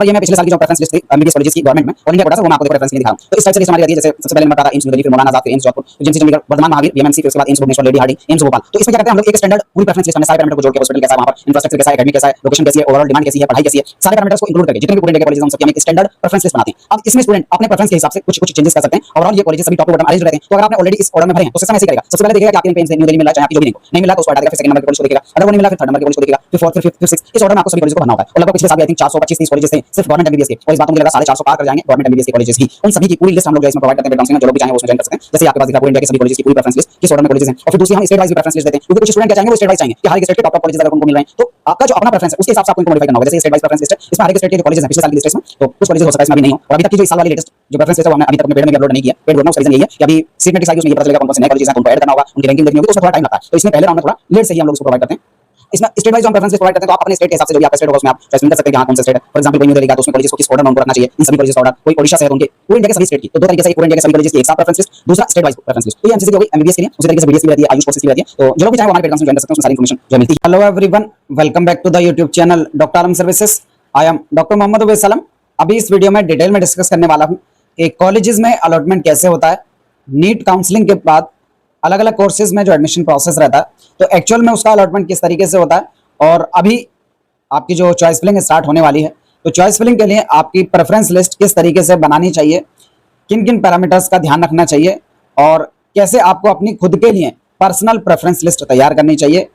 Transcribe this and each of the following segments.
ये मैं पिछले साल की जो प्रेफरेंस लिस्ट थी एमबीबीएस कॉलेजेस की गवर्नमेंट में ऑल इंडिया कोटा से वो मैं आपको रेफरेंस के लिए दिखा रहा हूं। तो इस टाइप से लिस्ट हमारी रहती है। जैसे सबसे पहले नंबर आता है एम्स न्यू दिल्ली, फिर मौलाना आजाद, फिर एम्स जयपुर, जिनसी चंडीगढ़, वर्धमान महावीर, बीएमएमसी, फिर उसके बाद AIIMS Bhubaneswar, Lady Hardinge, AIIMS Bhopal. तो इसमें क्या करते हैं हम लोग, एक स्टैंडर्ड पूरी प्रेफरेंस लिस्ट हमने सारे पैरामीटर को जोड़ के हॉस्पिटल कैसा है, वहां पर इंफ्रास्ट्रक्चर कैसा है, एकेडमी कैसा है, लोकेशन कैसी है, ओवरऑल डिमांड कैसी है, पढ़ाई कैसी है, सारे पैरामीटर्स को इंक्लूड करके जितने भी पूरे इंडिया के कॉलेजेस हम सबकी हम एक स्टैंडर्ड प्रेफरेंस लिस्ट बनाते हैं। अब इसमें स्टूडेंट अपने प्रेफरेंस के हिसाब से कुछ चेंजेस कर सकते हैं। ओवरऑल ये कॉलेजेस सभी टॉप टू बॉटम अरेंज रहते हैं। तो अगर आपने ऑलरेडी इस ऑर्डर में भरे हैं तो सिस्टम ऐसे ही करेगा। सबसे पहले देखेगा कि आपके पेन से न्यू दिल्ली मिला, चाहे आपकी जो भी नहीं मिला तो उसको हटा देगा, फिर सेकंड नंबर के कॉलेज को देखेगा, अगर वो नहीं मिला फिर थर्ड नंबर के कॉलेज को देखेगा, फिर फोर्थ, फिर फिफ्थ, फिर सिक्स्थ, इस ऑर्डर में आपको सभी कॉलेज को भरना होता है। और लगभग पिछले साल आई थिंक 425 30 कॉलेजेस थे सिर्फ गवर्नमेंट एमबीबीएस के, और इस बात मुझे लगा 450 पार कर जाएंगे गवर्नमेंट एमबीबीएस के कॉलेजेस ही। उन सभी की पूरी लिस्ट हम लोग जो इसमें प्रोवाइड करते हैं बेड काउंसलिंग में, जो लोग भी चाहें वो उसमें ज्वाइन कर सकते हैं। जैसे आपके पास दिखा पूरे इंडिया के सभी कॉलेजेस की पूरी प्रेफरेंस लिस्ट किस ऑर्डर में कॉलेजेस हैं। और फिर दूसरी हम स्टेट वाइज भी प्रेफरेंस लिस्ट देते हैं, क्योंकि कुछ स्टूडेंट क्या चाहेंगे, वो स्टेट वाइज चाहेंगे कि हर एक स्टेट के टॉप कॉलेजेस अगर उनको मिल रहे हैं तो आपका जो अपना प्रेफरेंस है उसके हिसाब से आपको इनको मॉडिफाई करना होगा। जैसे स्टेट वाइज प्रेफरेंस लिस्ट है, इसमें हर एक स्टेट के जो कॉलेजेस हैं पिछले साल की लिस्ट है, तो कुछ कॉलेजेस हो सकता है इसमें अभी नहीं हो। और अभी तक की जो इस साल वाली लेटेस्ट जो प्रेफरेंस लिस्ट है वो हमने अभी तक अपने पेड में अपलोड नहीं किया। पेड बोलना उसका रीजन यही है कि अभी सीट मैट्रिक्स आएगी, उसमें ये पता चलेगा कौन कौन से नए कॉलेजेस हैं, उनको ऐड करना होगा, उनकी रैंकिंग देखनी होगी, तो उसमें थोड़ा टाइम लगता है। तो इसमें पहले राउंड में थोड़ा लेट से ही हम लोग इसको प्रोवाइड करते हैं। इसमें स्टेट वाइज हम प्रेफरेंस प्रोवाइड करते हैं, तो आप अपने स्टेट के हिसाब से जो भी आपका स्टेट होगा उसमें आप चॉइस कर सकते हैं कि हां कौन सा स्टेट है। फॉर एग्जांपल कोई न्यू दिल्ली का तो उसमें कॉलेजेस को किस ऑर्डर में उनको रखना चाहिए, इन सभी कॉलेजेस का ऑर्डर। कोई ओडिशा से है तो उनके पूरे इंडिया के सभी स्टेट की, तो दो तरीके से पूरे इंडिया के सभी कॉलेजेस की एक साथ प्रेफरेंस लिस्ट, दूसरा स्टेट वाइज प्रेफरेंस लिस्ट। तो ये एमसीसी की हो गई एमबीबीएस के लिए, उसी तरीके से बीडीएस की रहती है, आयुष कोर्सेज की रहती है। तो जो लोग भी चाहे वो हमारे पेड में ज्वाइन कर सकते हैं, उसमें सारी इंफॉर्मेशन जो मिलती है। Hello everyone, welcome back to the YouTube channel doctor Alam services. I am doctor Mohammad Ubaid Salam. अभी इस वीडियो में डिटेल में डिस्कस करने वाला हूं कि कॉलेजेस में अलॉटमेंट कैसे होता है, नीट काउंसलिंग के बाद अलग अलग कोर्सेज में जो एडमिशन प्रोसेस रहता है तो एक्चुअल में उसका अलॉटमेंट किस तरीके से होता है, और अभी आपकी जो चॉइस फिलिंग स्टार्ट होने वाली है तो चॉइस फिलिंग के लिए आपकी प्रेफरेंस लिस्ट किस तरीके से बनानी चाहिए, किन किन पैरामीटर्स का ध्यान रखना चाहिए, और कैसे आपको अपनी खुद के लिए पर्सनल प्रेफरेंस लिस्ट तैयार करनी चाहिए,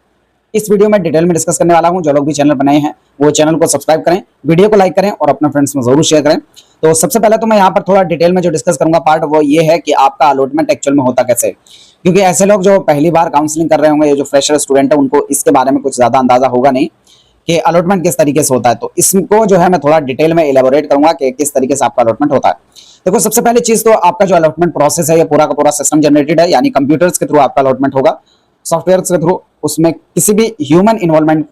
इस वीडियो में डिटेल में डिस्कस करने वाला हूं। जो लोग भी चैनल बनाए हैं वो चैनल को सब्सक्राइब करें, वीडियो को लाइक करें और अपने फ्रेंड्स में जरूर शेयर करें। तो सबसे पहले तो मैं यहाँ पर थोड़ा डिटेल में जो डिस्कस करूंगा पार्ट वो ये है कि आपका अलॉटमेंट एक्चुअल में होता कैसे, क्योंकि ऐसे लोग जो पहली बार काउंसलिंग कर रहे होंगे, ये जो फ्रेशर स्टूडेंट है उनको इसके बारे में कुछ ज्यादा अंदाजा होगा नहीं कि अलॉटमेंट किस तरीके से होता है। तो इसको जो है मैं थोड़ा डिटेल में इलेबोरेट करूंगा कि किस तरीके से आपका अलॉटमेंट होता है। देखो, सबसे पहले चीज तो आपका जो अलॉटमेंट प्रोसेस है ये पूरा का पूरा सिस्टम जनरेटेड है, यानी कंप्यूटर्स के थ्रू आपका अलॉटमेंट होगा, सॉफ्टवेयर के थ्रू, उसमें किसी भी ह्यूमन इन्वॉल्वमेंट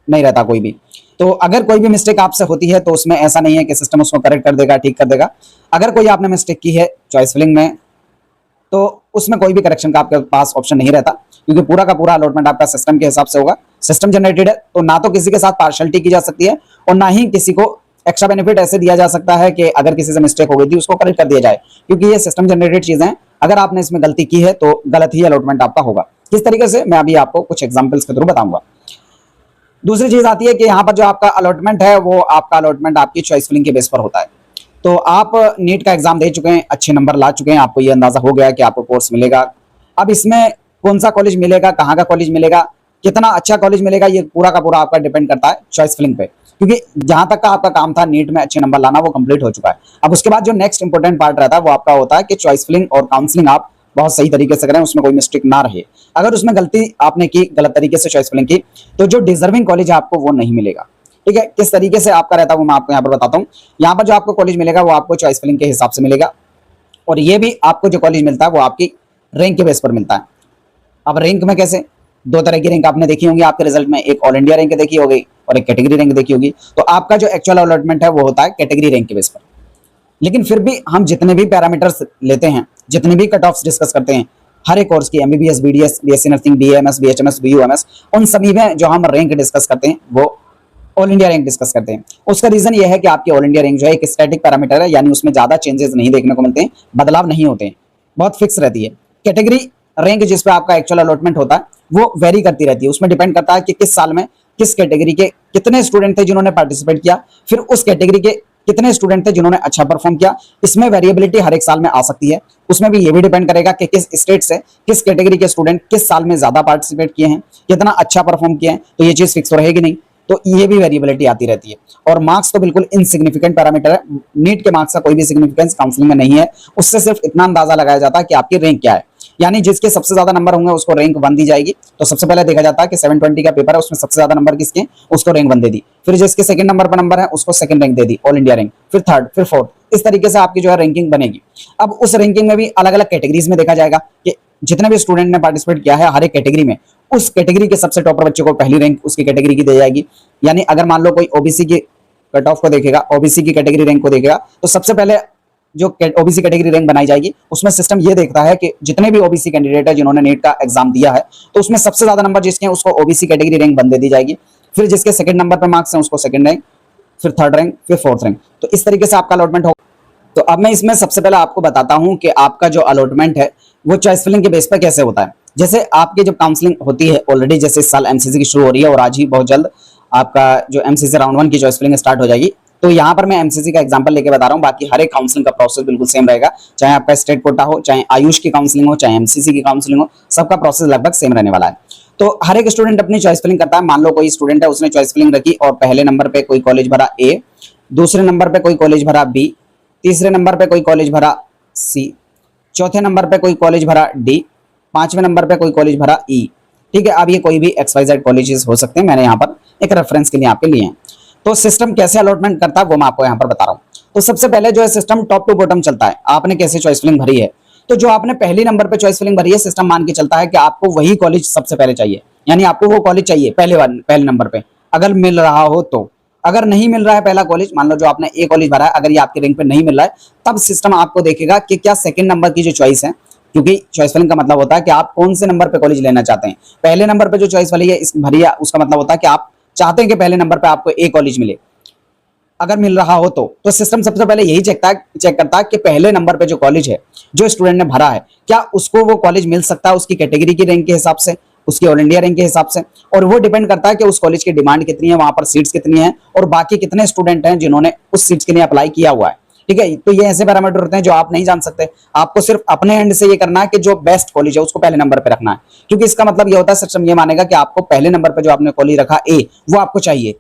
नहीं रहता कोई भी। तो अगर कोई भी मिस्टेक आपसे होती है तो उसमें ऐसा नहीं है कि सिस्टम उसको करेक्ट कर देगा, ठीक कर देगा। अगर कोई आपने मिस्टेक की है चॉइस फिलिंग में तो उसमें कोई भी करेक्शन का आपके पास ऑप्शन नहीं रहता, क्योंकि पूरा का पूरा अलॉटमेंट आपका सिस्टम के हिसाब से होगा। सिस्टम जनरेटेड है तो ना तो किसी के साथ पार्शियलिटी की जा सकती है और ना ही किसी को एक्स्ट्रा बेनिफिट ऐसे दिया जा सकता है कि अगर किसी से मिस्टेक हो गई थी उसको करेक्ट कर दिया जाए, क्योंकि ये सिस्टम जनरेटेड चीजें हैं। अगर आपने इसमें गलती की है तो गलत ही अलॉटमेंट आपका होगा। किस तरीके से, मैं अभी आपको कुछ एग्जांपल्स के थ्रू बताऊंगा। दूसरी चीज आती है कि यहाँ पर जो आपका अलॉटमेंट है वो आपका अलॉटमेंट आपकी चॉइस फिलिंग के बेस पर होता है। तो आप नीट का एग्जाम दे चुके हैं, अच्छे नंबर ला चुके हैं, आपको ये अंदाजा हो गया कि आपको कोर्स मिलेगा। अब इसमें कौन सा कॉलेज मिलेगा, कहाँ का कॉलेज मिलेगा, कितना अच्छा कॉलेज मिलेगा, ये पूरा का पूरा आपका डिपेंड करता है चॉइस फिलिंग पे, क्योंकि जहां तक का आपका काम था नीट में अच्छे नंबर लाना वो कंप्लीट हो चुका है। अब उसके बाद जो नेक्स्ट इंपॉर्टेंट पार्ट रहता है वो आपका होता है कि चॉइस फिलिंग और काउंसलिंग आप बहुत सही तरीके से करें, उसमें कोई मिस्टेक ना रहे। अगर उसमें गलती आपने की, गलत तरीके से चॉइस फिलिंग की, तो जो डिजर्विंग कॉलेज है आपको वो नहीं मिलेगा। ठीक है, किस तरीके से आपका रहता है वो मैं आपको यहाँ पर बताता हूँ। यहाँ पर जो आपको कॉलेज मिलेगा वो आपको चॉइस फिलिंग के हिसाब से मिलेगा, और ये भी आपको जो कॉलेज मिलता है वो आपकी रैंक के बेस पर मिलता है। अब रैंक में कैसे, दो तरह की रैंक आपने देखी होंगी आपके रिजल्ट में, एक ऑल इंडिया रैंक देखी होगी और एक कैटेगरी रैंक देखी होगी। तो आपका जो एक्चुअल अलॉटमेंट है वो होता है कैटेगरी रैंक के बेस पर। लेकिन फिर भी हम जितने भी पैरामीटर्स लेते हैं, जितने भी कट ऑफ्स डिस्कस करते हैं हर एक कोर्स की, MBBS, BDS, BSc nursing, BMS, BHMS, BUMS, उन सभी में जो हम रैंक डिस्कस करते हैं वो ऑल इंडिया रैंक डिस्कस करते हैं। उसका रीजन ये है कि आपकी ऑल इंडिया रैंक जो है एक स्टैटिक पैरामीटर है, यानी उसमें ज्यादा चेंजेस नहीं देखने को मिलते हैं, बदलाव नहीं होते हैं, बहुत फिक्स रहती है। कैटेगरी रैंक जिस पे आपका एक्चुअल अलॉटमेंट होता है वो वेरी करती रहती है, उसमें डिपेंड करता है कि किस साल में किस कैटेगरी के कितने स्टूडेंट थे जिन्होंने पार्टिसिपेट किया, फिर उस कैटेगरी के कितने स्टूडेंट थे जिन्होंने अच्छा परफॉर्म किया। इसमें वेरिएबिलिटी हर एक साल में आ सकती है। उसमें भी ये भी डिपेंड करेगा कि किस स्टेट से किस कैटेगरी के स्टूडेंट किस साल में ज्यादा पार्टिसिपेट किए हैं, कितना अच्छा परफॉर्म किए हैं, तो ये चीज फिक्स तो रहेगी नहीं, तो ये भी वेरिएबिलिटी आती रहती है। और मार्क्स तो बिल्कुल इनसिग्निफिकेंट पैरामीटर है, नीट के मार्क्स का कोई भी सिग्निफिकेंस काउंसलिंग में नहीं है। उससे सिर्फ इतना अंदाजा लगाया जाता है कि आपकी रैंक क्या है, यानी जिसके सबसे ज्यादा नंबर होंगे उसको रैंक 1 दी जाएगी। तो सबसे पहले देखा जाता है कि 720 का पेपर है, उसमें सबसे ज्यादा नंबर किसके, उसको रैंक 1 दे दी। फिर जिसके सेकंड नंबर पर नंबर है उसको सेकंड रैंक दे दी, ऑल इंडिया रैंक, फिर थर्ड, फिर फोर्थ, इस तरीके से आपकी जो है रैंकिंग बनेगी। अब उस रैंकिंग में भी अलग अलग कैटेगरीज में देखा जाएगा कि जितने भी स्टूडेंट ने पार्टिसिपेट किया है हर एक कैटेगरी में, उस कैटेगरी के सबसे टॉपर बच्चे को पहली रैंक उसकी कैटेगरी की दी जाएगी। यानी अगर मान लो कोई ओबीसी की कट ऑफ को देखेगा, ओबीसी की कैटेगरी रैंक को देखेगा, तो सबसे पहले जो ओबीसी कैटेगरी रैंक बनाई जाएगी उसमें सिस्टम ये देखता है कि जितने भी ओबीसी कैंडिडेट है जिन्होंने नीट का एग्जाम दिया है तो उसमें सबसे ज्यादा नंबर जिसके हैं उसको ओबीसी कैटेगरी रैंक 1 दे दी जाएगी। फिर जिसके सेकंड नंबर पर मार्क्स हैं उसको सेकंड रैंक, फिर थर्ड रैंक, फिर फोर्थ रैंक। तो इस तरीके से आपका अलॉटमेंट होगा। तो अब मैं इसमें सबसे पहले आपको बताता हूं कि आपका जो अलॉटमेंट है वो चॉइस फिलिंग के बेस पर कैसे होता है। जैसे आपकी जब काउंसलिंग होती है ऑलरेडी, जैसे इस साल एमसीसी की शुरू हो रही है और आज ही बहुत जल्द आपका जो एमसीसी राउंड 1 की चॉइस फिलिंग स्टार्ट हो जाएगी। तो यहाँ पर मैं एमसीसी का एग्जांपल लेके बता रहा हूँ, बाकी हर एक काउंसलिंग का प्रोसेस बिल्कुल सेम रहेगा, चाहे आपका स्टेट कोटा हो, चाहे आयुष की काउंसलिंग हो, चाहे एमसीसी की काउंसलिंग हो, सबका प्रोसेस लगभग सेम रहने वाला है। तो हर एक स्टूडेंट अपनी चॉइस फिलिंग करता है। मान लो कोई स्टूडेंट है, उसने चॉइस फिलिंग रखी और पहले नंबर पे कोई कॉलेज भरा ए, दूसरे नंबर पे कोई कॉलेज भरा बी, तीसरे नंबर पे कोई कॉलेज भरा सी, चौथे नंबर पे कोई कॉलेज भरा डी, पांचवें नंबर पे कोई कॉलेज भरा ई। ठीक है, अब ये कोई भी XYZ कॉलेजेस हो सकते हैं, मैंने यहाँ पर एक रेफरेंस के लिए आपके लिए हैं। तो सिस्टम कैसे अलॉटमेंट करता है वो मैं आपको यहाँ पर बता रहा हूँ। तो सबसे पहले जो है सिस्टम टॉप टू बॉटम चलता है। आपने कैसे चॉइस फिलिंग भरी है, तो जो आपने पहली नंबर पे चॉइस फिलिंग भरी है, सिस्टम मान के चलता है कि आपको वही कॉलेज सबसे पहले चाहिए, यानी आपको वो कॉलेज चाहिए पहले नंबर पे, अगर मिल रहा हो तो। अगर नहीं मिल रहा है पहला कॉलेज, मान लो जो आपने ए कॉलेज भरा है, अगर ये आपके रैंक पे नहीं मिल रहा है, तब सिस्टम आपको देखेगा कि क्या सेकंड नंबर की जो चॉइस है, क्योंकि चॉइस फिलिंग का मतलब होता है कि आप कौन से नंबर पे कॉलेज लेना चाहते हैं। पहले नंबर पे जो चॉइस वाली है इस भरी है, उसका मतलब होता है कि आप चाहते हैं कि पहले नंबर पे आपको ए कॉलेज मिले, अगर मिल रहा हो तो सिस्टम सबसे पहले यही चेक करता है कि पहले नंबर पे जो कॉलेज है जो स्टूडेंट ने भरा है, क्या उसको वो कॉलेज मिल सकता है उसकी कैटेगरी की रैंक के हिसाब से, उसकी ऑल इंडिया रैंक के हिसाब से। और वो डिपेंड करता है कि उस कॉलेज की डिमांड कितनी है, वहां पर सीट्स कितनी है और बाकी कितने स्टूडेंट हैं जिन्होंने उस सीट्स के लिए अप्लाई किया हुआ है। ठीक है, तो ये ऐसे पैरामीटर होते हैं जो आप नहीं जान सकते। आपको सिर्फ अपने एंड से ये करना है कि जो बेस्ट कॉलेज है उसको पहले नंबर पे रखना है, क्योंकि इसका मतलब ये होता है सिस्टम ये मानेगा कि आपको पहले नंबर पे जो आपने कॉलेज रखा ए, वो आपको चाहिए।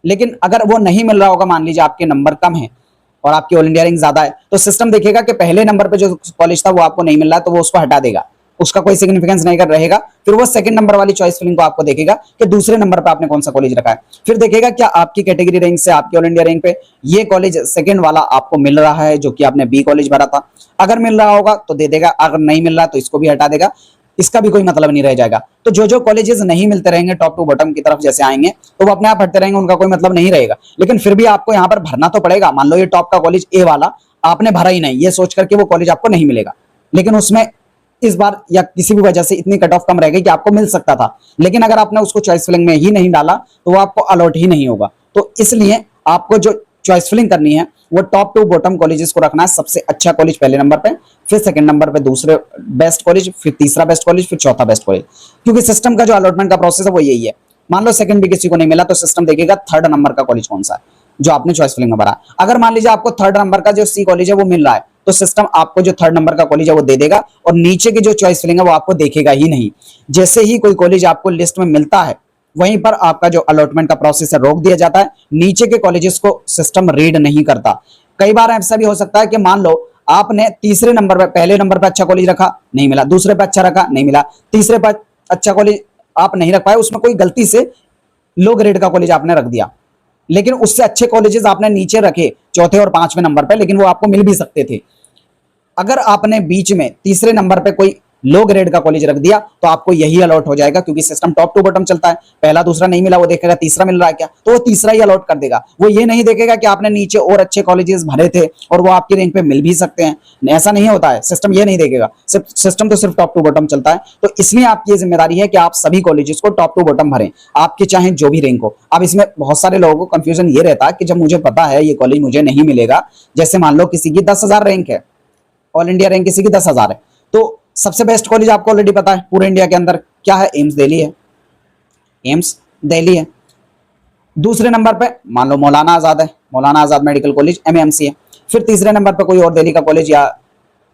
लेकिन अगर वो नहीं मिल रहा होगा, मान लीजिए आपके नंबर कम है और आपकी ऑल इंडिया रैंक ज्यादा है, तो सिस्टम देखेगा कि पहले नंबर पे जो कॉलेज था वो आपको नहीं मिल रहा है, तो वो उसको हटा देगा, उसका कोई सिग्निफिकेंस नहीं कर रहेगा। फिर वो सेकंड नंबर वाली चॉइस फिलिंग को आपको देखेगा कि दूसरे नंबर पे आपने कौन सा कॉलेज रखा है। फिर देखेगा क्या आपकी कैटेगरी रैंक से, आपकी ऑल इंडिया रैंक पे ये कॉलेज सेकंड वाला आपको मिल रहा है जो कि आपने बी कॉलेज भरा था। अगर मिल रहा होगा तो दे देगा, अगर नहीं मिल रहा तो इसको भी हटा देगा, इसका भी कोई मतलब नहीं रह जाएगा। तो जो जो कॉलेजेस नहीं मिलते रहेंगे टॉप टू बॉटम की तरफ जैसे आएंगे, तो वो अपने आप हटते रहेंगे, उनका कोई मतलब नहीं रहेगा। लेकिन फिर भी आपको यहाँ पर भरना तो पड़ेगा। मान लो ये टॉप का कॉलेज ए वाला आपने भरा ही नहीं, ये सोच करके वो कॉलेज आपको नहीं मिलेगा, लेकिन उसमें इस बार या किसी भी वजह से इतनी कट ऑफ कम रह गई कि आपको मिल सकता था, लेकिन अगर आपने उसको चॉइस फिलिंग में ही नहीं डाला तो वो आपको अलॉट ही नहीं होगा। तो इसलिए आपको जो चॉइस फिलिंग करनी है वो टॉप टू बॉटम कॉलेजेस को रखना है। सबसे अच्छा कॉलेज पहले नंबर पे, फिर सेकंड नंबर पे दूसरे बेस्ट कॉलेज, फिर तीसरा बेस्ट कॉलेज, फिर चौथा बेस्ट कॉलेज, क्योंकि सिस्टम का जो अलॉटमेंट का प्रोसेस है वो यही है। मान लो सेकंड भी किसी को नहीं मिला तो सिस्टम देखेगा थर्ड नंबर का कॉलेज कौन सा है जो आपने चॉइस फिलिंग में भरा। अगर मान लीजिए आपको थर्ड नंबर का जो सी कॉलेज है वो मिल रहा है, तो सिस्टम आपको जो थर्ड नंबर का कॉलेज है वो दे देगा और नीचे की जो चॉइस फिलिंग है वो आपको देखेगा ही नहीं। जैसे ही कोई कॉलेज आपको लिस्ट में मिलता है, वहीं पर आपका जो अलॉटमेंट का प्रोसेस है रोक दिया जाता है। नीचे के कॉलेजेस को सिस्टम रीड नहीं करता। कई बार ऐसा भी हो सकता है कि मान लो आपने तीसरे नंबर पे, पहले नंबर पे अच्छा कॉलेज रखा, नहीं मिला, दूसरे पे अच्छा रखा, नहीं मिला, तीसरे पे अच्छा कॉलेज आप नहीं रख पाए, उसमें कोई गलती से लो ग्रेड का कॉलेज आपने रख दिया, लेकिन उससे अच्छे कॉलेजेस आपने नीचे रखे चौथे और पांचवें नंबर पे, लेकिन वो आपको मिल भी सकते थे। अगर आपने बीच में तीसरे नंबर पे कोई लो ग्रेड का कॉलेज रख दिया तो आपको यही अलॉट हो जाएगा, क्योंकि सिस्टम टॉप टू बॉटम चलता है। पहला दूसरा नहीं मिला, वो देखेगा तीसरा मिल रहा है क्या, तो वो तीसरा ही अलॉट कर देगा। वो ये नहीं देखेगा कि आपने नीचे और अच्छे कॉलेजेस भरे थे और वो आपकी रैंक पे मिल भी सकते हैं, ऐसा नहीं होता है। सिस्टम ये नहीं देखेगा, सिस्टम तो सिर्फ टॉप टू बॉटम चलता है। तो इसलिए आपकी जिम्मेदारी है कि आप सभी कॉलेजेस को टॉप टू बॉटम भरें, आपके चाहे जो भी रैंक हो। अब इसमें बहुत सारे लोगों को कंफ्यूजन ये रहता है कि जब मुझे पता है ये कॉलेज मुझे नहीं मिलेगा, जैसे मान लो किसी की 10,000 रैंक है, ऑल इंडिया रैंक किसी की 10,000 है, तो सबसे बेस्ट कॉलेज आपको ऑलरेडी पता है पूरे इंडिया के अंदर क्या है, एम्स दिल्ली है, एम्स दिल्ली है। दूसरे नंबर पे मान लो मौलाना आजाद है, Maulana Azad medical college MAMC है। फिर तीसरे नंबर पे कोई और दिल्ली का कॉलेज या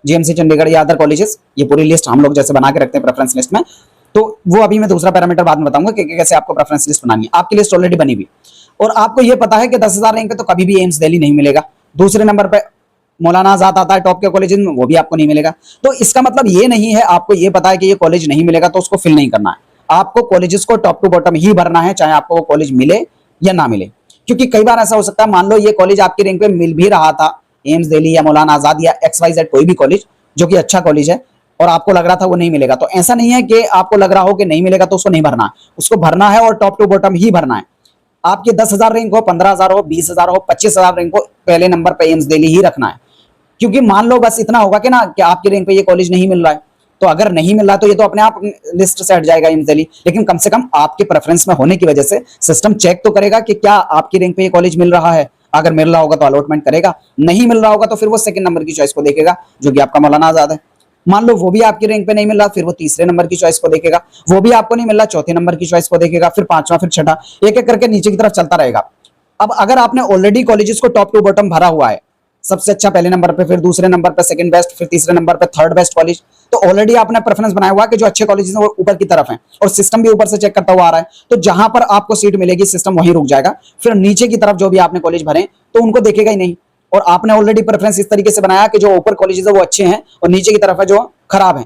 GMC चंडीगढ़ या अदर कॉलेजेस, ये पूरी लिस्ट हम लोग जैसे बना के रखते हैं प्रेफरेंस लिस्ट में। तो वो अभी मैं दूसरा पैरामीटर बाद में बताऊंगा कि कैसे आपको प्रेफरेंस लिस्ट बनानी है। आपकी लिस्ट ऑलरेडी बनी हुई और आपको ये पता है कि 10,000 रैंक पे तो कभी भी एम्स दिल्ली नहीं मिलेगा। दूसरे नंबर पे मौलाना आजाद आता है टॉप के कॉलेज में, वो भी आपको नहीं मिलेगा। तो इसका मतलब ये नहीं है, आपको ये पता है कि ये कॉलेज नहीं मिलेगा तो उसको फिल नहीं करना है। आपको कॉलेजेस को टॉप टू बॉटम ही भरना है, चाहे आपको वो कॉलेज मिले या ना मिले। क्योंकि कई बार ऐसा हो सकता है, मान लो ये कॉलेज आपकी रैंक पे मिल भी रहा था, एम्स दिल्ली या मौलाना आजाद या XYZ कोई भी कॉलेज जो कि अच्छा कॉलेज है, और आपको लग रहा था वो नहीं मिलेगा, तो ऐसा नहीं है कि आपको लग रहा हो कि नहीं मिलेगा तो उसको नहीं भरना, उसको भरना है और टॉप टू बॉटम ही भरना है। आपकी 10,000 रैंक हो, 15,000 हो, 20,000 हो, 25,000 रैंक हो, पहले नंबर पे एम्स दिल्ली ही रखना है। क्योंकि मान लो बस इतना होगा कि ना कि आपके रैंक पे ये कॉलेज नहीं मिल रहा है, तो अगर नहीं मिल रहा तो ये तो अपने आप लिस्ट से हट जाएगा इनिशियली, लेकिन कम से कम आपके प्रेफरेंस में होने की वजह से सिस्टम चेक तो करेगा कि क्या आपकी रैंक पे ये कॉलेज मिल रहा है। अगर मिल रहा होगा तो अलॉटमेंट करेगा, नहीं मिल रहा होगा तो फिर वो सेकंड नंबर की चॉइस को देखेगा, जो कि आपका मौलाना आजाद है। मान लो वो भी आपकी रैंक पे नहीं मिल रहा, फिर वो तीसरे नंबर की चॉइस को देखेगा, वो भी आपको नहीं मिल रहा, चौथे नंबर की चॉइस को देखेगा, फिर पांचवा, फिर छठा, एक एक करके नीचे की तरफ चलता रहेगा। अब अगर आपने ऑलरेडी कॉलेजेस को टॉप टू बॉटम भरा हुआ है, सबसे अच्छा पहले नंबर पे, फिर दूसरे नंबर पे सेकंड बेस्ट, फिर तीसरे नंबर पे थर्ड बेस्ट कॉलेज, तो ऑलरेडी आपने प्रेफरेंस बनाया हुआ है कि जो अच्छे कॉलेजेस हैं वो ऊपर की तरफ हैं, और सिस्टम भी ऊपर से चेक करता हुआ आ रहा है, तो जहां पर आपको सीट मिलेगी सिस्टम वहीं रुक जाएगा, फिर नीचे की तरफ जो भी आपने कॉलेज भरे तो उनको देखेगा ही नहीं। और आपने ऑलरेडी प्रेफरेंस इस तरीके से बनाया कि जो ऊपर कॉलेजेस है वो अच्छे हैं और नीचे की तरफ है जो खराब है,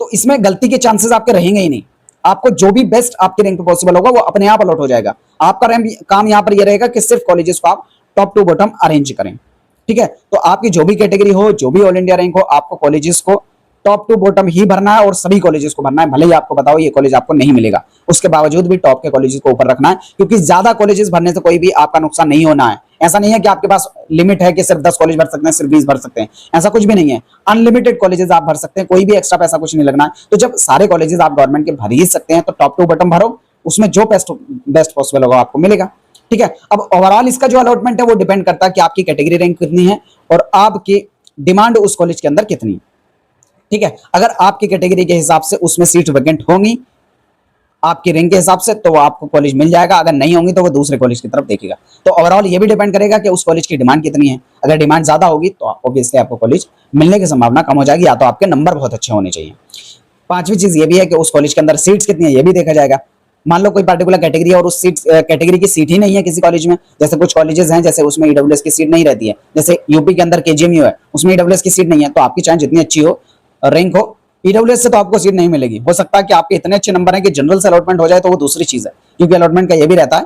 तो इसमें गलती के चांसेस आपके रहेंगे ही नहीं। आपको जो भी बेस्ट आपके रैंक पे पॉसिबल होगा वो अपने आप अलॉट हो जाएगा। आपका काम यहाँ पर ये रहेगा कि सिर्फ कॉलेजेस को आप टॉप टू बॉटम अरेंज करें, ठीक है। तो आपकी जो भी कैटेगरी हो, जो भी ऑल इंडिया रैंक हो, आपको कॉलेजेस को टॉप टू बॉटम ही भरना है और सभी कॉलेजेस को भरना है, भले ही आपको बताओ ये कॉलेज आपको नहीं मिलेगा, उसके बावजूद भी टॉप के कॉलेजेस को ऊपर रखना है, क्योंकि ज्यादा कॉलेजेस भरने से कोई भी आपका नुकसान नहीं होना है। ऐसा नहीं है कि आपके पास लिमिट है कि सिर्फ 10 कॉलेज भर सकते हैं, सिर्फ 20 भर सकते हैं, ऐसा कुछ भी नहीं है। अनलिमिटेड कॉलेजेस आप भर सकते हैं, कोई भी एक्स्ट्रा पैसा कुछ नहीं लगना है। तो जब सारे कॉलेजेस आप गवर्नमेंट के भर ही सकते हैं तो टॉप टू बॉटम भरो, उसमें जो बेस्ट पॉसिबल होगा आपको मिलेगा, ठीक है। अब ओवरऑल इसका जो अलॉटमेंट है वो डिपेंड करता है कि आपकी कैटेगरी रैंक कितनी है और आपकी डिमांड उस कॉलेज के अंदर कितनी है, ठीक है। अगर आपकी कैटेगरी के हिसाब से उसमें सीट वैकेंट होंगी आपकी रैंक के हिसाब से, तो वो आपको कॉलेज मिल जाएगा, अगर नहीं होंगी तो वो दूसरे कॉलेज की तरफ देखेगा। तो ओवरऑल ये भी डिपेंड करेगा कि उस कॉलेज की डिमांड कितनी है। अगर डिमांड ज्यादा होगी तो ऑब्वियसली आपको कॉलेज मिलने की संभावना कम हो जाएगी, या तो आपके नंबर बहुत अच्छे होने चाहिए। पांचवी चीज ये भी है कि उस कॉलेज के अंदर सीट्स कितनी है ये भी देखा जाएगा। मान लो कोई पर्टिकुलर कैटेगरी है और उस सीट कैटेगरी की सीट ही नहीं है किसी कॉलेज में, जैसे कुछ कॉलेजेस हैं जैसे उसमें ईडब्ल्यूएस की सीट नहीं रहती है, जैसे यूपी के अंदर केजीएमयू है उसमें ईडब्ल्यूएस की सीट नहीं है, तो आपकी चाहे जितनी अच्छी हो रैंक हो, ईडब्ल्यूएस से तो आपको सीट नहीं मिलेगी। हो सकता है कि आपके इतने अच्छे नंबर हैं कि जनरल से अलॉटमेंट हो जाए, तो वो दूसरी चीज है, क्योंकि अलॉटमेंट का ये भी रहता है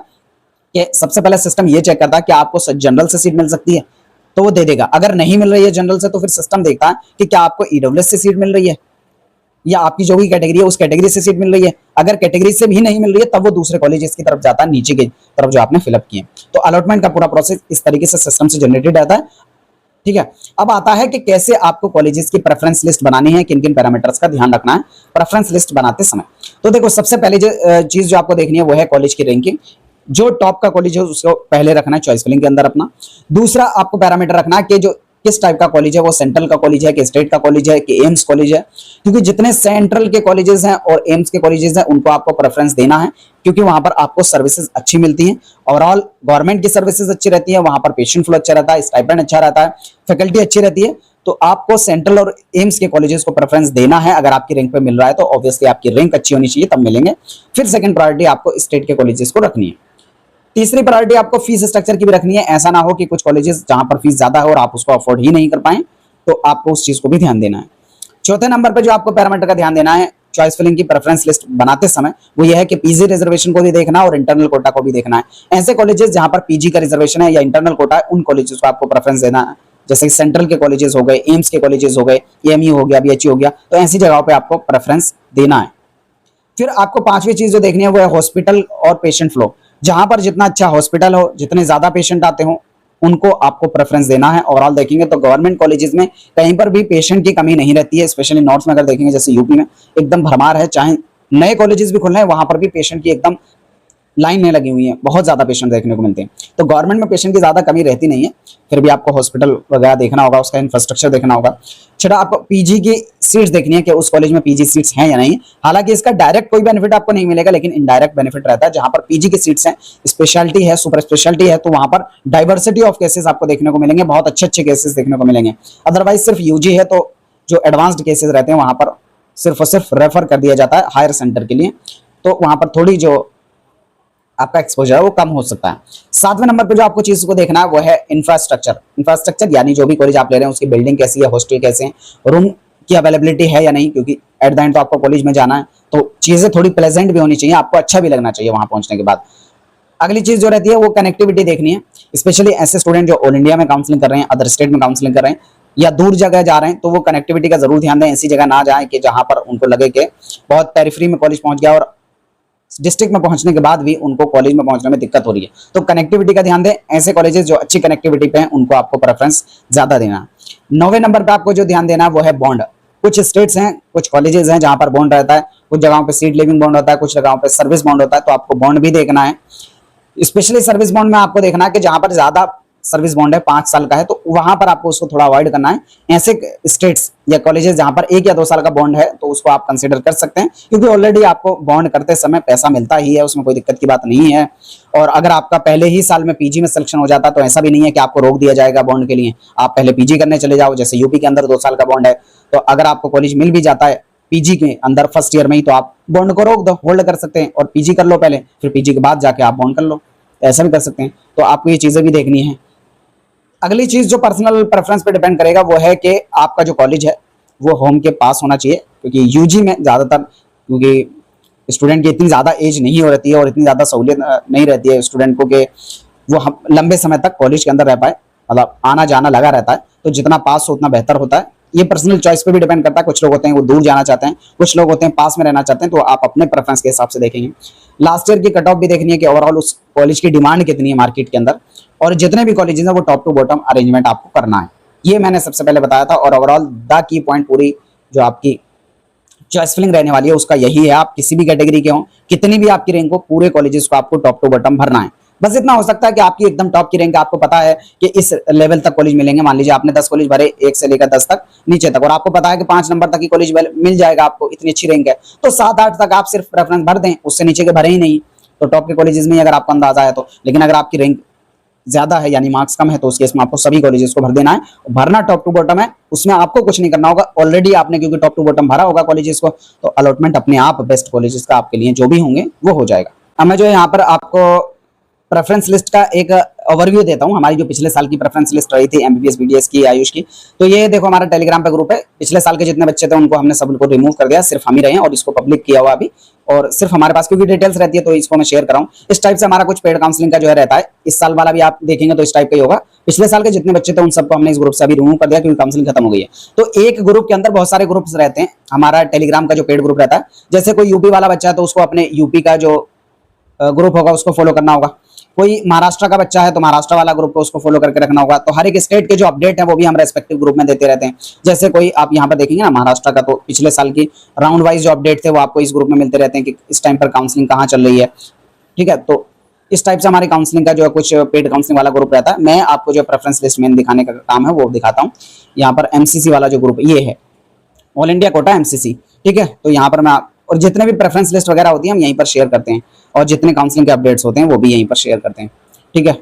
कि सबसे पहले सिस्टम ये चेक करता है कि आपको जनरल से सीट मिल सकती है तो वो दे देगा। अगर नहीं मिल रही है जनरल से तो फिर सिस्टम देखता है कि क्या आपको ईडब्ल्यूएस से सीट मिल रही है या आपकी जो भी कैटेगरी है उस कैटेगरी से सीट मिल रही है। अगर कैटेगरी से भी नहीं मिल रही है तब वो दूसरे कॉलेजेस की तरफ जाता है, नीचे की तरफ जो आपने फिलअप किए। तो अलॉटमेंट का पूरा प्रोसेस इस तरीके से सिस्टम से जनरेटेड रहता है, ठीक है। अब आता है कि कैसे आपको कॉलेजेस की प्रेफरेंस लिस्ट बनानी है, किन किन पैरामीटर्स का ध्यान रखना है प्रेफरेंस लिस्ट बनाते समय। तो देखो सबसे पहले जो चीज जो आपको देखनी है वो है कॉलेज की रैंकिंग। जो टॉप का कॉलेज है उसको पहले रखना है चॉइस फिलिंग के अंदर अपना। दूसरा आपको पैरामीटर रखना है कि जो किस टाइप का कॉलेज है, वो सेंट्रल का कॉलेज है कि स्टेट का कॉलेज है कि एम्स कॉलेज है, क्योंकि जितने सेंट्रल के कॉलेजेस हैं और एम्स के कॉलेजेस हैं उनको आपको प्रेफरेंस देना है, क्योंकि वहां पर आपको सर्विसेज अच्छी मिलती हैं। ओवरऑल गवर्नमेंट की सर्विसेज अच्छी रहती है, वहां पर पेशेंट फ्लो अच्छा रहता है, स्टाइपेंड अच्छा रहता है, फैकल्टी अच्छी रहती है। तो आपको सेंट्रल और एम्स के कॉलेजेस को प्रेफरेंस देना है। अगर आपकी रैंक पे मिल रहा है तो ऑब्वियसली आपकी रैंक अच्छी होनी चाहिए, तब मिलेंगे। फिर सेकंड प्रायोरिटी आपको स्टेट के कॉलेजेस को रखनी है। तीसरी प्रायोरिटी आपको फीस स्ट्रक्चर की भी रखनी है। ऐसा ना हो कि कुछ कॉलेजेस जहां पर फीस ज्यादा है और आप उसको अफोर्ड ही नहीं कर पाए, तो आपको उस चीज को भी ध्यान देना है। चौथे नंबर पर जो आपको पैरामीटर का ध्यान देना है चॉइस फिलिंग की प्रेफरेंस लिस्ट बनाते समय, वो ये है कि पीजी रिजर्वेशन को भी देखना और इंटरनल कोटा को भी देखना है। ऐसे कॉलेजेस जहां पर पीजी का रिजर्वेशन है या इंटरनल कोटा है, उन कॉलेजेस को आपको प्रेफरेंस देना है। जैसे सेंट्रल के कॉलेजेस हो गए, एम्स के कॉलेजेस हो गए, एएमयू हो गया, बीएचयू हो गया, तो ऐसी जगहों पे आपको प्रेफरेंस देना है। फिर आपको पांचवी चीज जो देखनी है वो है हॉस्पिटल और पेशेंट फ्लो। जहां पर जितना अच्छा हॉस्पिटल हो, जितने ज्यादा पेशेंट आते हो, उनको आपको प्रेफरेंस देना है। ओवरऑल देखेंगे तो गवर्नमेंट कॉलेजेस में कहीं पर भी पेशेंट की कमी नहीं रहती है, स्पेशली नॉर्थ में अगर देखेंगे जैसे यूपी में एकदम भरमार है। चाहे नए कॉलेजेस भी खुल रहे हैं वहां पर भी पेशेंट की एकदम लाइन में लगी हुई है, बहुत ज्यादा पेशेंट देखने को मिलते हैं। तो गवर्नमेंट में पेशेंट की ज्यादा कमी रहती नहीं है, फिर भी आपको हॉस्पिटल वगैरह देखना होगा, उसका इंफ्रास्ट्रक्चर देखना होगा। छठा आपको पीजी की सीट्स देखनी है कि उस कॉलेज में पीजी सीट्स हैं या नहीं। हालांकि इसका डायरेक्ट कोई बेनिफिट आपको नहीं मिलेगा, लेकिन इनडायरेक्ट बेनिफिट रहता है। जहां पर पीजी की सीट्स हैं, स्पेशलिटी है, सुपर स्पेशलिटी है, तो वहां पर डाइवर्सिटी ऑफ केसेस आपको देखने को मिलेंगे, बहुत अच्छे अच्छे केसेस देखने को मिलेंगे। अदरवाइज सिर्फ यूजी है तो जो एडवांस्ड केसेस रहते हैं वहां पर सिर्फ और सिर्फ रेफर कर दिया जाता है हायर सेंटर के लिए, तो वहां पर थोड़ी जो आपका एक्सपोजर है वो कम हो सकता है। सातवें नंबर पे जो आपको चीज को देखना है वो है इंफ्रास्ट्रक्चर। इंफ्रास्ट्रक्चर यानी जो भी कॉलेज आप ले रहे हैं उसकी बिल्डिंग कैसी है, हॉस्टल कैसे हैं, रूम की अवेलेबिलिटी है या नहीं, क्योंकि एट द एंड तो आपको कॉलेज में जाना है, तो चीजें थोड़ी प्लेजेंट भी होनी चाहिए, आपको अच्छा भी लगना चाहिए वहां पहुंचने के बाद। अगली चीज जो रहती है वो कनेक्टिविटी देखनी है, स्पेशली ऐसे स्टूडेंट जो ऑल इंडिया में काउंसलिंग कर रहे हैं, अदर स्टेट में काउंसलिंग कर रहे हैं या दूर जगह जा रहे हैं, तो वो कनेक्टिविटी का जरूर ध्यान दें। ऐसी जगह ना जाएं कि जहां पर उनको लगे कि बहुत पेरिफेरी में कॉलेज पहुंच गया और डिस्ट्रिक्ट में पहुंचने के बाद भी उनको कॉलेज में पहुंचने में दिक्कत हो रही है, तो कनेक्टिविटी का ध्यान दें। ऐसे कॉलेजेस जो अच्छी कनेक्टिविटी पे हैं उनको आपको प्रेफरेंस ज्यादा देना। 9वें नंबर पे आपको जो ध्यान देना है वो है बॉन्ड। कुछ स्टेट्स हैं, कुछ कॉलेजेस हैं जहां पर बॉन्ड रहता है, कुछ जगहों पे सीट लिविंग बॉन्ड होता है, कुछ जगहों पे सर्विस बॉन्ड होता है। तो आपको बॉन्ड भी देखना है। स्पेशली सर्विस बॉन्ड में आपको देखना है कि जहां पर ज्यादा सर्विस बॉन्ड है, 5 साल का है, तो वहां पर आपको उसको थोड़ा अवॉइड करना है। ऐसे स्टेट्स या कॉलेजेस जहां पर 1 या 2 साल का बॉन्ड है तो उसको आप कंसिडर कर सकते हैं, क्योंकि ऑलरेडी आपको बॉन्ड करते समय पैसा मिलता ही है, उसमें कोई दिक्कत की बात नहीं है। और अगर आपका पहले ही साल में पीजी में सिलेक्शन हो जाता तो ऐसा भी नहीं है कि आपको रोक दिया जाएगा बॉन्ड के लिए। आप पहले पीजी करने चले जाओ, जैसे यूपी के अंदर 2 साल का बॉन्ड है, तो अगर आपको कॉलेज मिल भी जाता है पीजी के अंदर फर्स्ट ईयर में ही, तो आप बॉन्ड को रोक दो, होल्ड कर सकते हैं और पीजी कर लो पहले, फिर पीजी के बाद जाके आप बॉन्ड कर लो, ऐसा भी कर सकते हैं। तो आपको ये चीजें भी देखनी है। अगली चीज जो पर्सनल प्रेफरेंस पे डिपेंड करेगा वो है कि आपका जो कॉलेज है वो होम के पास होना चाहिए, क्योंकि यूजी में ज्यादातर, क्योंकि स्टूडेंट की इतनी ज्यादा एज नहीं हो रहती है और इतनी ज्यादा सहूलियत नहीं रहती है स्टूडेंट को कि वो लंबे समय तक कॉलेज के अंदर रह पाए, मतलब आना जाना लगा रहता है। तो जितना पास हो उतना बेहतर होता है। ये पर्सनल चॉइस पे भी डिपेंड करता है। कुछ लोग होते हैं वो दूर जाना चाहते हैं, कुछ लोग होते हैं पास में रहना चाहते हैं, तो आप अपने प्रेफरेंस के हिसाब से देखेंगे। लास्ट ईयर की कट ऑफ भी देखनी है कि ओवरऑल उस कॉलेज की डिमांड कितनी है मार्केट के अंदर, और जितने भी कॉलेजेस हैं वो टॉप टू बॉटम अरेंजमेंट आपको करना है। ये मैंने सबसे पहले बताया था। और ओवरऑल द की पॉइंट पूरी जो आपकी चॉइस फिलिंग रहने वाली है उसका यही है, आप किसी भी कैटेगरी के हो, कितनी भी आपकी रैंक हो, पूरे कॉलेजेस को आपको टॉप टू बॉटम भरना है। बस इतना हो सकता है कि आपकी एकदम टॉप की रैंक, आपको पता है कि इस लेवल तक कॉलेज मिलेंगे। मान लीजिए आपने 10 कॉलेज भरे, 1 से लेकर 10 तक नीचे तक, और आपको पता है कि 5 नंबर तक ही कॉलेज मिल जाएगा आपको, इतनी अच्छी रैंक है, तो 7-8 तक आप सिर्फ प्रेफरेंस भर दें, उससे नीचे के भरे ही नहीं, तो टॉप के कॉलेजेस में अगर आपको अंदाजा है तो। लेकिन अगर आपकी रैंक ज्यादा है यानी मार्क्स कम है तो उस केस में आपको सभी कॉलेजेस को भर देना है। भरना टॉप टू बॉटम है, उसमें आपको कुछ नहीं करना होगा, ऑलरेडी आपने क्योंकि टॉप टू बॉटम भरा होगा कॉलेजेस को, तो अलॉटमेंट अपने आप बेस्ट कॉलेजेस का आपके लिए जो भी होंगे वो हो जाएगा। अब मैं जो है यहाँ पर आपको प्रेफरेंस लिस्ट का एक ओवरव्यू देता हूँ। हमारी जो पिछले साल की प्रेफरेंस लिस्ट रही थी एमबीबीएस बीडीएस की, आयुष की, तो ये देखो हमारा टेलीग्राम पे ग्रुप है। पिछले साल के जितने बच्चे थे उनको हमने सबको रिमूव कर दिया, सिर्फ हम ही रहे हैं और इसको पब्लिक किया हुआ अभी, और सिर्फ हमारे पास क्योंकि डिटेल्स रहती है तो इसको मैं शेयर कर रहा हूँ। इस टाइप से हमारा कुछ पेड काउंसलिंग का जो है रहता है। इस साल वाला भी आप देखेंगे तो इस टाइप का ही होगा। पिछले साल के जितने बच्चे थे उन सबको हमने इस ग्रुप से अभी रिमूव कर दिया क्योंकि काउंसलिंग खत्म हो गई है। तो एक ग्रुप के अंदर बहुत सारे ग्रुप्स रहते हैं। हमारा टेलीग्राम का जो पेड ग्रुप रहता है, जैसे कोई यूपी वाला बच्चा है तो उसको अपने यूपी का जो ग्रुप होगा उसको फॉलो करना होगा। कोई महाराष्ट्र का बच्चा है तो महाराष्ट्र वाला ग्रुप को उसको फॉलो करके रखना होगा। तो हर एक स्टेट के जो अपडेट है वो भी हम रेस्पेक्टिव ग्रुप में देते रहते हैं। जैसे कोई आप यहाँ पर देखेंगे ना महाराष्ट्र का, तो पिछले साल की राउंड वाइज जो अपडेट थे वो आपको इस ग्रुप में मिलते रहते हैं कि इस टाइम पर काउंसलिंग कहाँ चल रही है। ठीक है, तो इस टाइप से हमारी काउंसलिंग का जो है कुछ पेड काउंसलिंग वाला ग्रुप रहता है। मैं आपको जो प्रेफरेंस लिस्ट में दिखाने का काम है वो दिखाता हूँ। यहाँ पर एमसीसी वाला जो ग्रुप ये है, ऑल इंडिया कोटा एमसीसी। ठीक है, तो यहाँ पर मैं और जितने भी प्रेफरेंस लिस्ट वगैरह होती है हम यहीं पर शेयर करते हैं, और जितने काउंसलिंग के अपडेट्स होते हैं वो भी यहीं पर शेयर करते हैं। ठीक है,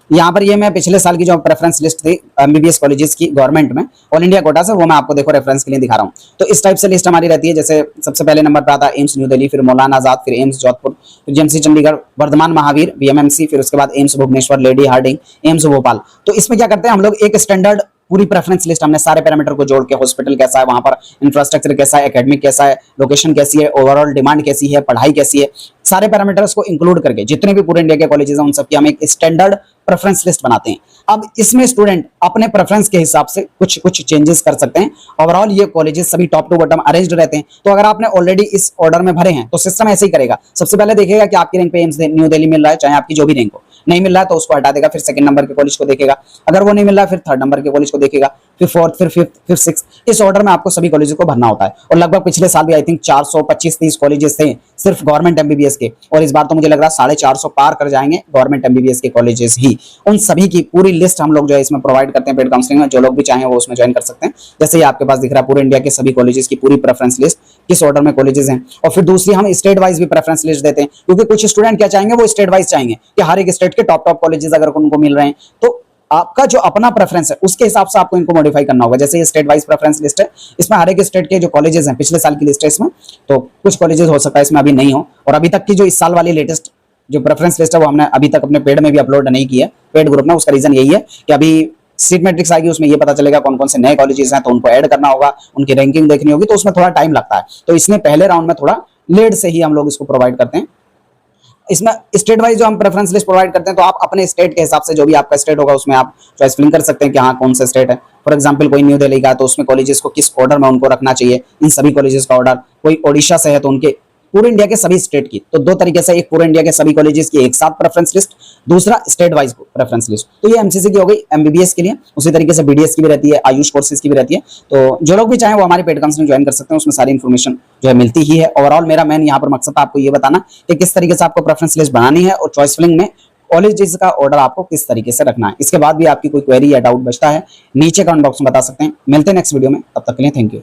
यहाँ पर ये मैं पिछले साल की जो प्रेफरेंस लिस्ट थी एमबीबीएस कॉलेजेस की गवर्नमेंट में ऑल इंडिया कोटा से, वो मैं आपको देखो रेफरेंस के लिए दिखा रहा हूँ। तो इस टाइप से लिस्ट हमारी रहती है। जैसे सबसे पहले नंबर पर आता है एम्स न्यू दिल्ली, फिर मौलाना आजाद, फिर एम्स जोधपुर, फिर जेएमसी चंडीगढ़, वर्धमान महावीर, बीएमएमसी, फिर उसके बाद AIIMS Bhubaneswar, Lady Hardinge, AIIMS Bhopal. तो इसमें क्या करते हैं हम लोग, एक स्टैंडर्ड पूरी प्रेफरेंस लिस्ट हमने सारे पैरामीटर को जोड़ के, हॉस्पिटल कैसा है, वहां पर इंफ्रास्ट्रक्चर कैसा है, एकेडमिक कैसा है, लोकेशन कैसी है, ओवरऑल डिमांड कैसी है, पढ़ाई कैसी है, सारे पैरामीटर्स को इंक्लूड करके जितने भी पूरे इंडिया के कॉलेजेस हैं उन सबकी हम एक स्टैंडर्ड प्रेफरेंस लिस्ट बनाते हैं। अब इसमें स्टूडेंट अपने प्रेफरेंस के हिसाब से कुछ कुछ चेंजेस कर सकते हैं। ओवरऑल ये कॉलेजेस सभी टॉप टू बॉटम अरेंज्ड रहते हैं। तो अगर आपने ऑलरेडी इस ऑर्डर में भरे हैं तो सिस्टम ऐसे ही करेगा। सबसे पहले देखेगा कि आपकी रैंक पे एम्स न्यू दिल्ली मिल रहा है, चाहे आपकी जो भी रैंक हो। नहीं मिल रहा है तो उसको हटा देगा, फिर सेकंड नंबर के कॉलेज को देखेगा। अगर वो नहीं मिल रहा है फिर थर्ड नंबर के कॉलेज को देखेगा, फिर फोर्थ, फिर फिफ्थ, फिर सिक्स। इस ऑर्डर में आपको सभी कॉलेजों को भरना होता है। और लगभग पिछले साल भी आई थिंक 425-30 कॉलेजेस थे सिर्फ गवर्नमेंट एमबीबीएस के, और इस बार तो मुझे लग रहा है 450 पार कर जाएंगे गवर्नमेंट एमबीबीएस के कॉलेजेस ही। उन सभी की पूरी लिस्ट हम लोग जो है इसमें प्रोवाइड करते हैं पेड काउंसलिंग में। जो लोग भी चाहें वो उसमें ज्वाइन कर सकते हैं। जैसे ये आपके पास दिख रहा है पूरे इंडिया के सभी कॉलेजेस की पूरी प्रेफरेंस लिस्ट, किस ऑर्डर में कॉलेजेस हैं। और फिर दूसरी हम स्टेट वाइज भी प्रेफरेंस लिस्ट देते हैं, क्योंकि कुछ स्टूडेंट क्या चाहेंगे, वो स्टेट वाइज चाहेंगे कि हर एक स्टेट के टॉप कॉलेजेस अगर उनको मिल रहे हैं, तो आपका जो अपना प्रेफरेंस है उसके हिसाब से आपको इनको मॉडिफाई करना होगा। जैसे ये स्टेट वाइज प्रेफरेंस लिस्ट है, इसमें हर एक स्टेट के जो कॉलेजेस हैं, पिछले साल की लिस्ट है इसमें, तो कुछ कॉलेजेस हो सकता है इसमें अभी नहीं हो। और अभी तक की जो इस साल वाली लेटेस्ट जो प्रेफरेंस लिस्ट है वो हमने अभी तक अपने पेड में भी अपलोड नहीं किया, पेड ग्रुप में। उसका रीजन यही है कि अभी सीट मैट्रिक्स आएगी, उसमें ये पता चलेगा कौन कौन से नए कॉलेजेस हैं, तो उनको ऐड करना होगा, उनकी रैंकिंग देखनी होगी, तो उसमें थोड़ा टाइम लगता है। तो इसलिए पहले राउंड में थोड़ा लेट से ही हम लोग इसको प्रोवाइड करते हैं। इसमें स्टेट वाइज जो हम प्रेफरेंस लिस्ट प्रोवाइड करते हैं, तो आप अपने स्टेट के हिसाब से जो भी आपका स्टेट होगा उसमें आप चॉइस फिलिंग कर सकते हैं कि हाँ कौन सा स्टेट है। फॉर एग्जांपल कोई न्यू दिल्ली का तो उसमें कॉलेजेस को किस ऑर्डर में उनको रखना चाहिए, इन सभी कॉलेजेस का ऑर्डर। कोई ओडिशा से है तो उनके पूरे इंडिया के सभी स्टेट की। तो दो तरीके से, एक पूरे इंडिया के सभी कॉलेजेस की एक साथ प्रेफरेंस लिस्ट, दूसरा स्टेट वाइज प्रेफरेंस लिस्ट। तो ये एमसीसी की हो गई एमबीबीएस के लिए, उसी तरीके से बीडीएस की भी रहती है, आयुष कोर्सेज की भी रहती है। तो जो लोग भी चाहें वो हमारे पेड काउंसलिंग ज्वाइन कर सकते हैं, उसमें सारी इन्फॉर्मेशन जो है मिलती ही है। ओवरऑल मेरा मेन यहाँ पर मकसद था आपको ये बताना कि किस तरीके से आपको प्रेफरेंस लिस्ट बनानी है और चॉइस फिलिंग में कॉलेजेस का ऑर्डर आपको किस तरीके से रखना है। इसके बाद भी आपकी कोई क्वेरी या डाउट बचता है नीचे कमेंट बॉक्स में बता सकते हैं। मिलते हैं नेक्स्ट वीडियो में, तब तक के लिए थैंक यू।